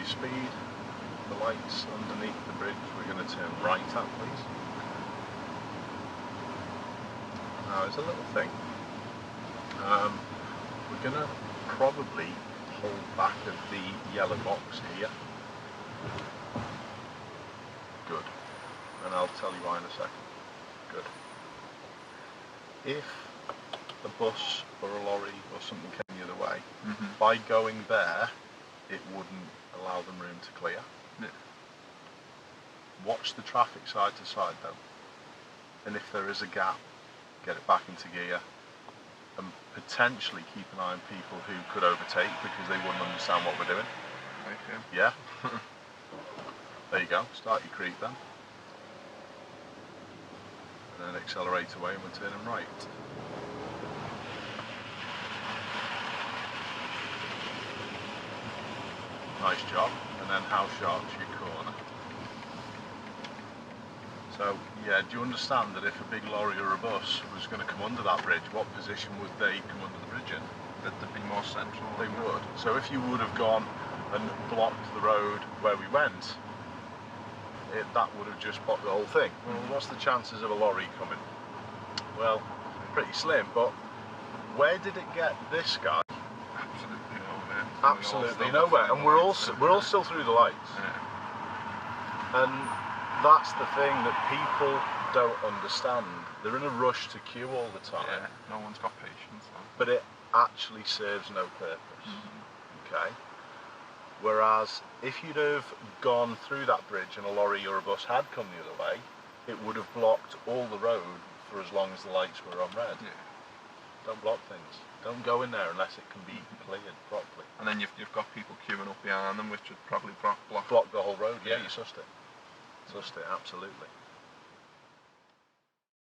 speed, the lights underneath the bridge we're going to turn right at, please. Now there's a little thing. We're going to probably hold back of the yellow box here. Good. And I'll tell you why in a second. Good. If a bus or a lorry or something came the other way, by going there, it wouldn't allow them room to clear. Yeah. Watch the traffic side to side though. And if there is a gap, get it back into gear. And potentially keep an eye on people who could overtake because they wouldn't understand what we're doing. Okay. Yeah? There you go, start your creep then. And then accelerate away and we're turning right. Nice job. And then how sharp's your corner? So, yeah, do you understand that if a big lorry or a bus was going to come under that bridge, what position would they come under the bridge in? That they'd be more central. They would. So if you would have gone and blocked the road where we went, that would have just blocked the whole thing. Well, what's the chances of a lorry coming? Well, pretty slim, but where did it get this guy? Absolutely nowhere. Absolutely nowhere. And we're all still through the lights. Yeah. And that's the thing that people don't understand. They're in a rush to queue all the time. Yeah, no one's got patience. But it actually serves no purpose. Okay? Whereas if you'd have gone through that bridge and a lorry or a bus had come the other way, it would have blocked all the road for as long as the lights were on red. Yeah. Don't block things. Don't go in there unless it can be cleared properly. And then you've got people queuing up behind them, which would probably block Block the whole road. Yeah, you sussed it. Sussed it, absolutely.